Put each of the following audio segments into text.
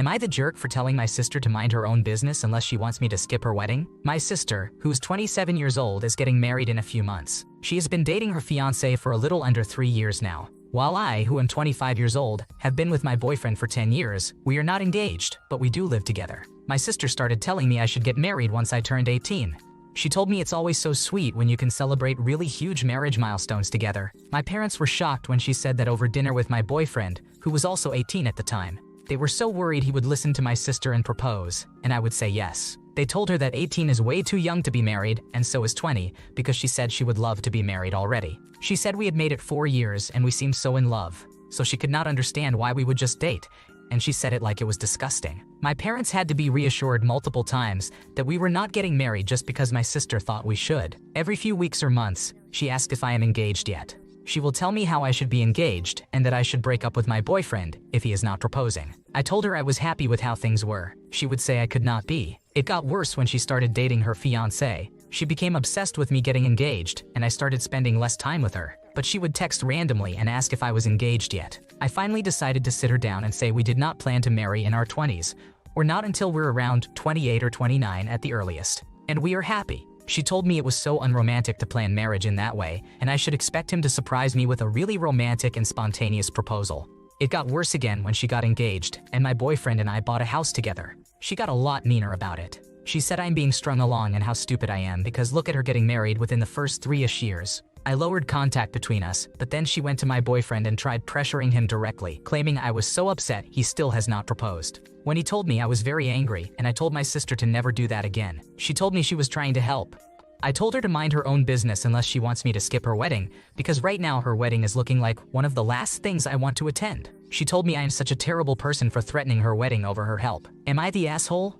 Am I the jerk for telling my sister to mind her own business unless she wants me to skip her wedding? My sister, who's 27 years old, is getting married in a few months. She has been dating her fiancé for a little under 3 years now. While I, who am 25 years old, have been with my boyfriend for 10 years, we are not engaged, but we do live together. My sister started telling me I should get married once I turned 18. She told me it's always so sweet when you can celebrate really huge marriage milestones together. My parents were shocked when she said that over dinner with my boyfriend, who was also 18 at the time. They were so worried he would listen to my sister and propose, and I would say yes. They told her that 18 is way too young to be married, and so is 20, because she said she would love to be married already. She said we had made it 4 years and we seemed so in love, so she could not understand why we would just date, and she said it like it was disgusting. My parents had to be reassured multiple times that we were not getting married just because my sister thought we should. Every few weeks or months, she asked if I am engaged yet. She will tell me how I should be engaged and that I should break up with my boyfriend if he is not proposing. I told her I was happy with how things were. She would say I could not be. It got worse when she started dating her fiancé. She became obsessed with me getting engaged, and I started spending less time with her. But she would text randomly and ask if I was engaged yet. I finally decided to sit her down and say we did not plan to marry in our 20s, or not until we're around 28 or 29 at the earliest. And we are happy. She told me it was so unromantic to plan marriage in that way, and I should expect him to surprise me with a really romantic and spontaneous proposal. It got worse again when she got engaged, and my boyfriend and I bought a house together. She got a lot meaner about it. She said I'm being strung along and how stupid I am because look at her getting married within the first 3-ish years. I lowered contact between us, but then she went to my boyfriend and tried pressuring him directly, claiming I was so upset he still has not proposed. When he told me, I was very angry, and I told my sister to never do that again. She told me she was trying to help. I told her to mind her own business unless she wants me to skip her wedding, because right now her wedding is looking like one of the last things I want to attend. She told me I am such a terrible person for threatening her wedding over her help. Am I the asshole?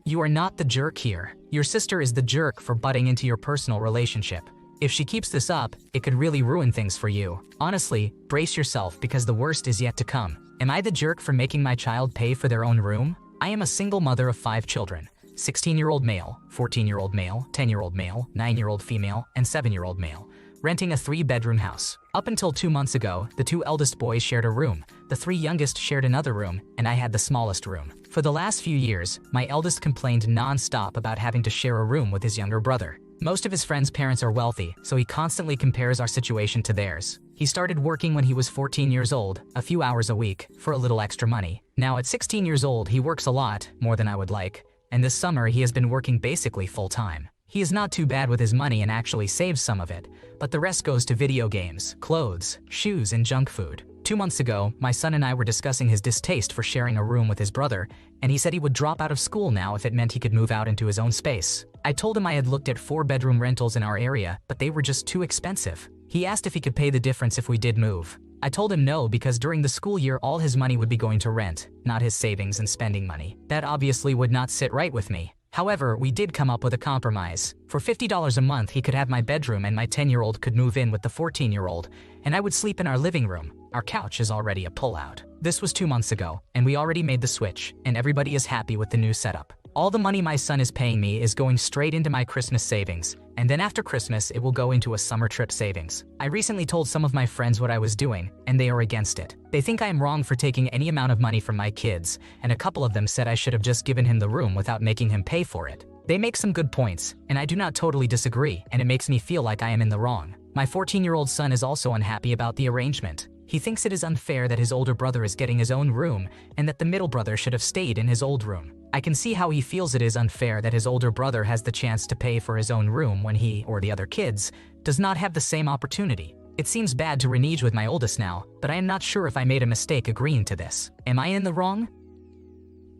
You are not the jerk here. Your sister is the jerk for butting into your personal relationship. If she keeps this up, it could really ruin things for you. Honestly, brace yourself because the worst is yet to come. Am I the jerk for making my child pay for their own room? I am a single mother of 5 children. 16-year-old male, 14-year-old male, 10-year-old male, 9-year-old female, and 7-year-old male, renting a 3-bedroom house. Up until 2 months ago, the 2 eldest boys shared a room, the 3 youngest shared another room, and I had the smallest room. For the last few years, my eldest complained non-stop about having to share a room with his younger brother. Most of his friends' parents are wealthy, so he constantly compares our situation to theirs. He started working when he was 14 years old, a few hours a week, for a little extra money. Now at 16 years old, he works a lot, more than I would like, and this summer he has been working basically full-time. He is not too bad with his money and actually saves some of it, but the rest goes to video games, clothes, shoes, and junk food. 2 months ago, my son and I were discussing his distaste for sharing a room with his brother, and he said he would drop out of school now if it meant he could move out into his own space. I told him I had looked at 4-bedroom rentals in our area, but they were just too expensive. He asked if he could pay the difference if we did move. I told him no because during the school year all his money would be going to rent, not his savings and spending money. That obviously would not sit right with me. However, we did come up with a compromise. For $50 a month he could have my bedroom and my 10-year-old could move in with the 14-year-old, and I would sleep in our living room. Our couch is already a pull-out. This was 2 months ago, and we already made the switch, and everybody is happy with the new setup. All the money my son is paying me is going straight into my Christmas savings, and then after Christmas it will go into a summer trip savings. I recently told some of my friends what I was doing, and they are against it. They think I am wrong for taking any amount of money from my kids, and a couple of them said I should have just given him the room without making him pay for it. They make some good points, and I do not totally disagree, and it makes me feel like I am in the wrong. My 14-year-old son is also unhappy about the arrangement. He thinks it is unfair that his older brother is getting his own room and that the middle brother should have stayed in his old room. I can see how he feels it is unfair that his older brother has the chance to pay for his own room when he, or the other kids, does not have the same opportunity. It seems bad to renege with my oldest now, but I am not sure if I made a mistake agreeing to this. Am I in the wrong?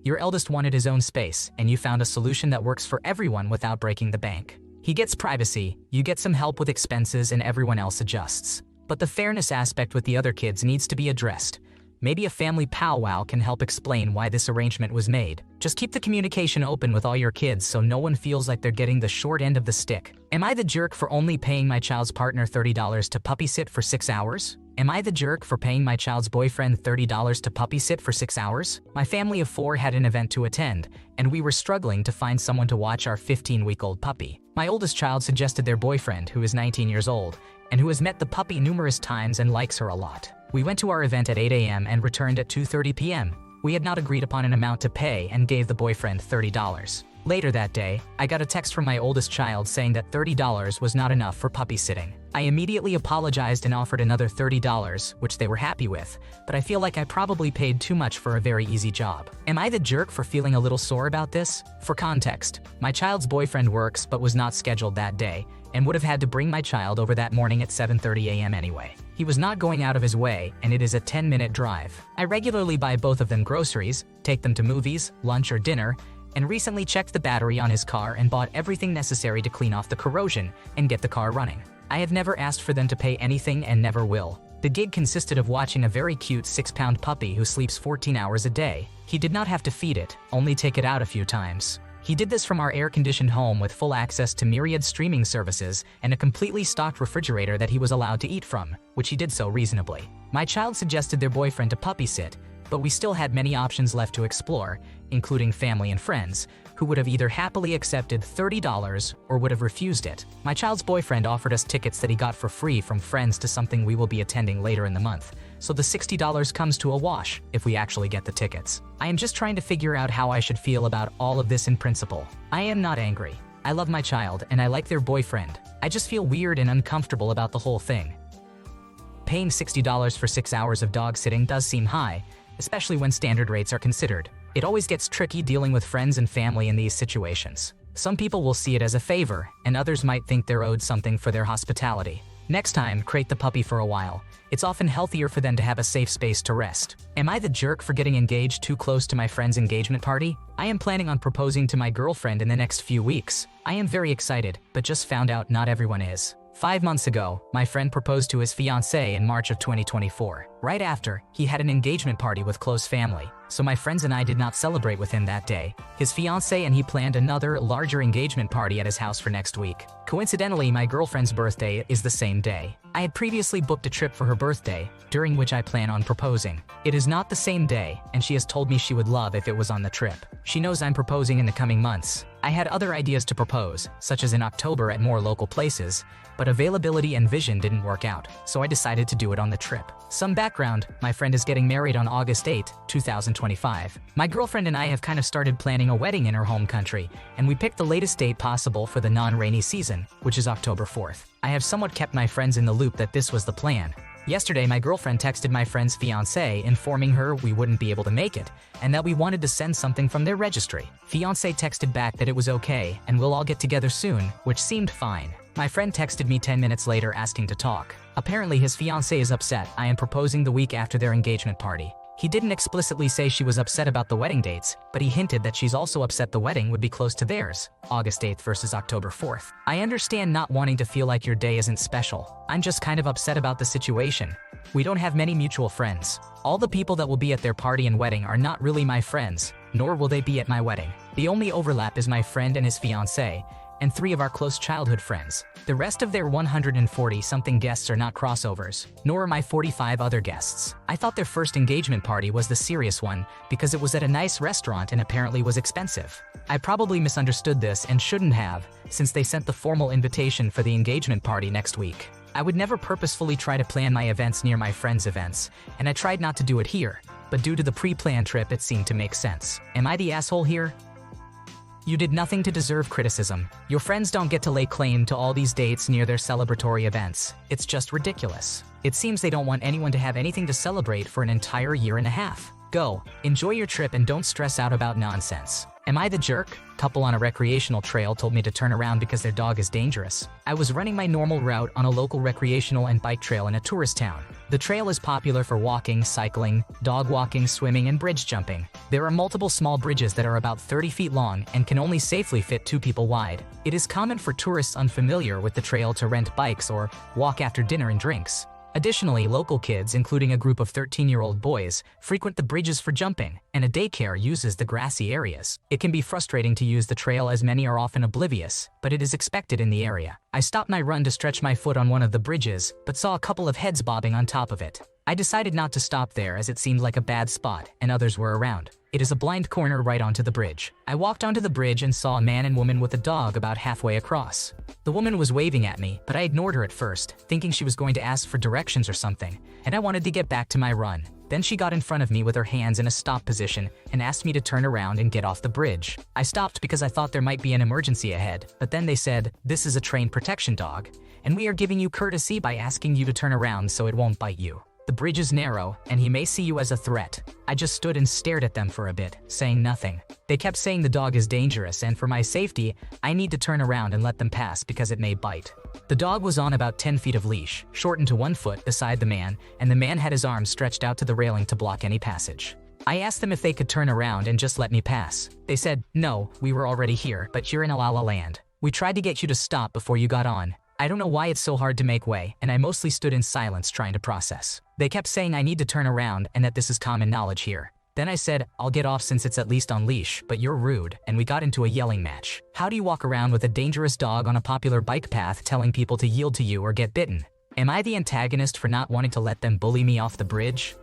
Your eldest wanted his own space, and you found a solution that works for everyone without breaking the bank. He gets privacy, you get some help with expenses, and everyone else adjusts. But the fairness aspect with the other kids needs to be addressed. Maybe a family powwow can help explain why this arrangement was made. Just keep the communication open with all your kids so no one feels like they're getting the short end of the stick. Am I the jerk for only paying my child's partner $30 to puppy sit for 6 hours? Am I the jerk for paying my child's boyfriend $30 to puppy sit for 6 hours? My family of 4 had an event to attend, and we were struggling to find someone to watch our 15-week-old puppy. My oldest child suggested their boyfriend, who is 19 years old, and who has met the puppy numerous times and likes her a lot. We went to our event at 8 a.m. and returned at 2:30 p.m. We had not agreed upon an amount to pay and gave the boyfriend $30. Later that day, I got a text from my oldest child saying that $30 was not enough for puppy sitting. I immediately apologized and offered another $30, which they were happy with, but I feel like I probably paid too much for a very easy job. Am I the jerk for feeling a little sore about this? For context, my child's boyfriend works but was not scheduled that day, and would have had to bring my child over that morning at 7:30 a.m. anyway. He was not going out of his way, and it is a 10-minute drive. I regularly buy both of them groceries, take them to movies, lunch or dinner, and recently checked the battery on his car and bought everything necessary to clean off the corrosion and get the car running. I have never asked for them to pay anything and never will. The gig consisted of watching a very cute 6-pound puppy who sleeps 14 hours a day. He did not have to feed it, only take it out a few times. He did this from our air-conditioned home with full access to myriad streaming services and a completely stocked refrigerator that he was allowed to eat from, which he did so reasonably. My child suggested their boyfriend to puppy sit, but we still had many options left to explore, including family and friends, who would have either happily accepted $30 or would have refused it. My child's boyfriend offered us tickets that he got for free from friends to something we will be attending later in the month, so the $60 comes to a wash if we actually get the tickets. I am just trying to figure out how I should feel about all of this in principle. I am not angry. I love my child and I like their boyfriend. I just feel weird and uncomfortable about the whole thing. Paying $60 for 6 hours of dog sitting does seem high, especially when standard rates are considered. It always gets tricky dealing with friends and family in these situations. Some people will see it as a favor, and others might think they're owed something for their hospitality. Next time, crate the puppy for a while. It's often healthier for them to have a safe space to rest. Am I the jerk for getting engaged too close to my friend's engagement party? I am planning on proposing to my girlfriend in the next few weeks. I am very excited, but just found out not everyone is. 5 months ago, my friend proposed to his fiancée in March of 2024. Right after, he had an engagement party with close family, so my friends and I did not celebrate with him that day. His fiancée and he planned another, larger engagement party at his house for next week. Coincidentally, my girlfriend's birthday is the same day. I had previously booked a trip for her birthday, during which I plan on proposing. It is not the same day, and she has told me she would love if it was on the trip. She knows I'm proposing in the coming months. I had other ideas to propose, such as in October at more local places, but availability and vision didn't work out, so I decided to do it on the trip. Some background, my friend is getting married on August 8, 2025. My girlfriend and I have kind of started planning a wedding in her home country, and we picked the latest date possible for the non-rainy season, which is October 4th. I have somewhat kept my friends in the loop that this was the plan. Yesterday, my girlfriend texted my friend's fiancé informing her we wouldn't be able to make it, and that we wanted to send something from their registry. Fiancé texted back that it was okay, and we'll all get together soon, which seemed fine. My friend texted me 10 minutes later asking to talk. Apparently his fiancée is upset I am proposing the week after their engagement party. He didn't explicitly say she was upset about the wedding dates, but he hinted that she's also upset the wedding would be close to theirs, August 8th versus October 4th. I understand not wanting to feel like your day isn't special. I'm just kind of upset about the situation. We don't have many mutual friends. All the people that will be at their party and wedding are not really my friends, nor will they be at my wedding. The only overlap is my friend and his fiancée, and 3 of our close childhood friends. The rest of their 140-something guests are not crossovers, nor are my 45 other guests. I thought their first engagement party was the serious one because it was at a nice restaurant and apparently was expensive. I probably misunderstood this and shouldn't have, since they sent the formal invitation for the engagement party next week. I would never purposefully try to plan my events near my friends' events, and I tried not to do it here, but due to the pre-planned trip it seemed to make sense. Am I the asshole here? You did nothing to deserve criticism. Your friends don't get to lay claim to all these dates near their celebratory events. It's just ridiculous. It seems they don't want anyone to have anything to celebrate for an entire year and a half. Go, enjoy your trip and don't stress out about nonsense. Am I the jerk? Couple on a recreational trail told me to turn around because their dog is dangerous. I was running my normal route on a local recreational and bike trail in a tourist town. The trail is popular for walking, cycling, dog walking, swimming, and bridge jumping. There are multiple small bridges that are about 30 feet long and can only safely fit 2 people wide. It is common for tourists unfamiliar with the trail to rent bikes or walk after dinner and drinks. Additionally, local kids, including a group of 13-year-old boys, frequent the bridges for jumping, and a daycare uses the grassy areas. It can be frustrating to use the trail as many are often oblivious, but it is expected in the area. I stopped my run to stretch my foot on one of the bridges, but saw a couple of heads bobbing on top of it. I decided not to stop there as it seemed like a bad spot, and others were around. It is a blind corner right onto the bridge. I walked onto the bridge and saw a man and woman with a dog about halfway across. The woman was waving at me, but I ignored her at first, thinking she was going to ask for directions or something, and I wanted to get back to my run. Then she got in front of me with her hands in a stop position and asked me to turn around and get off the bridge. I stopped because I thought there might be an emergency ahead, but then they said, "This is a trained protection dog, and we are giving you courtesy by asking you to turn around so it won't bite you. The bridge is narrow, and he may see you as a threat." I just stood and stared at them for a bit, saying nothing. They kept saying the dog is dangerous, and for my safety, I need to turn around and let them pass because it may bite. The dog was on about 10 feet of leash, shortened to 1 foot beside the man, and the man had his arms stretched out to the railing to block any passage. I asked them if they could turn around and just let me pass. They said, "No, we were already here, but you're in La La Land. We tried to get you to stop before you got on." I don't know why it's so hard to make way, and I mostly stood in silence trying to process. They kept saying I need to turn around and that this is common knowledge here. Then I said, "I'll get off since it's at least on leash, but you're rude," and we got into a yelling match. How do you walk around with a dangerous dog on a popular bike path telling people to yield to you or get bitten? Am I the antagonist for not wanting to let them bully me off the bridge?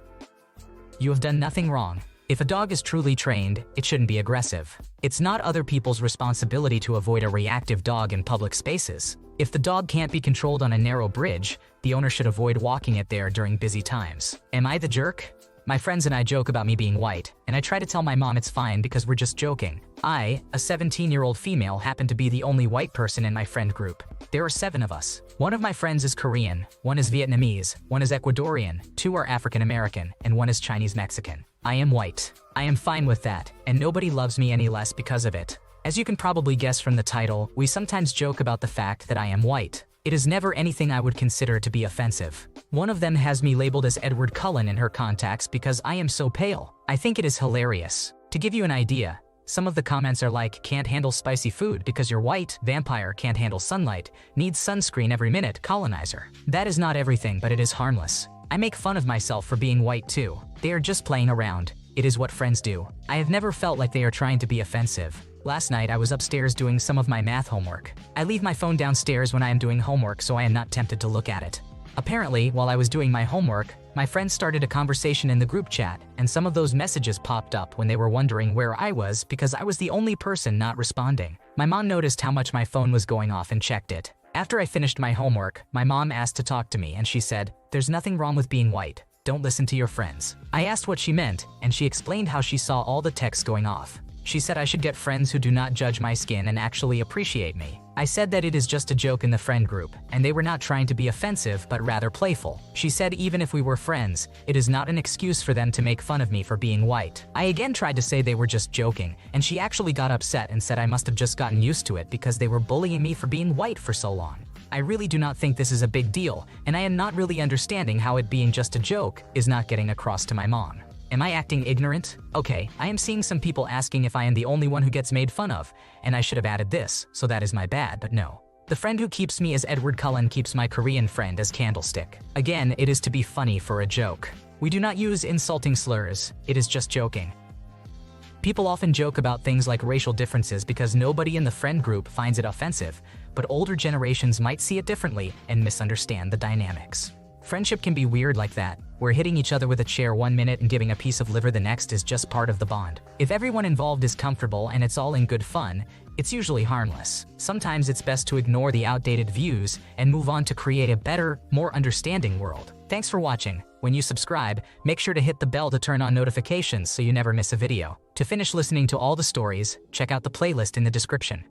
You have done nothing wrong. If a dog is truly trained, it shouldn't be aggressive. It's not other people's responsibility to avoid a reactive dog in public spaces. If the dog can't be controlled on a narrow bridge, the owner should avoid walking it there during busy times. Am I the jerk? My friends and I joke about me being white, and I try to tell my mom it's fine because we're just joking. I, a 17-year-old female, happen to be the only white person in my friend group. There are 7 of us. One of my friends is Korean, one is Vietnamese, one is Ecuadorian, 2 are African American, and 1 is Chinese Mexican. I am white. I am fine with that, and nobody loves me any less because of it. As you can probably guess from the title, we sometimes joke about the fact that I am white. It is never anything I would consider to be offensive. One of them has me labeled as Edward Cullen in her contacts because I am so pale. I think it is hilarious. To give you an idea, some of the comments are like, "Can't handle spicy food because you're white, vampire, can't handle sunlight, needs sunscreen every minute, colonizer." That is not everything, but it is harmless. I make fun of myself for being white too. They are just playing around. It is what friends do. I have never felt like they are trying to be offensive. Last night I was upstairs doing some of my math homework. I leave my phone downstairs when I am doing homework so I am not tempted to look at it. Apparently, while I was doing my homework, my friends started a conversation in the group chat, and some of those messages popped up when they were wondering where I was because I was the only person not responding. My mom noticed how much my phone was going off and checked it. After I finished my homework, my mom asked to talk to me and she said, "There's nothing wrong with being white. Don't listen to your friends." I asked what she meant, and she explained how she saw all the texts going off. She said I should get friends who do not judge my skin and actually appreciate me. I said that it is just a joke in the friend group, and they were not trying to be offensive but rather playful. She said even if we were friends, it is not an excuse for them to make fun of me for being white. I again tried to say they were just joking, and she actually got upset and said I must have just gotten used to it because they were bullying me for being white for so long. I really do not think this is a big deal, and I am not really understanding how it being just a joke is not getting across to my mom. Am I acting ignorant? Okay, I am seeing some people asking if I am the only one who gets made fun of, and I should have added this, so that is my bad, but no. The friend who keeps me as Edward Cullen keeps my Korean friend as Candlestick. Again, it is to be funny for a joke. We do not use insulting slurs, it is just joking. People often joke about things like racial differences because nobody in the friend group finds it offensive, but older generations might see it differently and misunderstand the dynamics. Friendship can be weird like that, where hitting each other with a chair 1 minute and giving a piece of liver the next is just part of the bond. If everyone involved is comfortable and it's all in good fun, it's usually harmless. Sometimes it's best to ignore the outdated views and move on to create a better, more understanding world. Thanks for watching. When you subscribe, make sure to hit the bell to turn on notifications so you never miss a video. To finish listening to all the stories, check out the playlist in the description.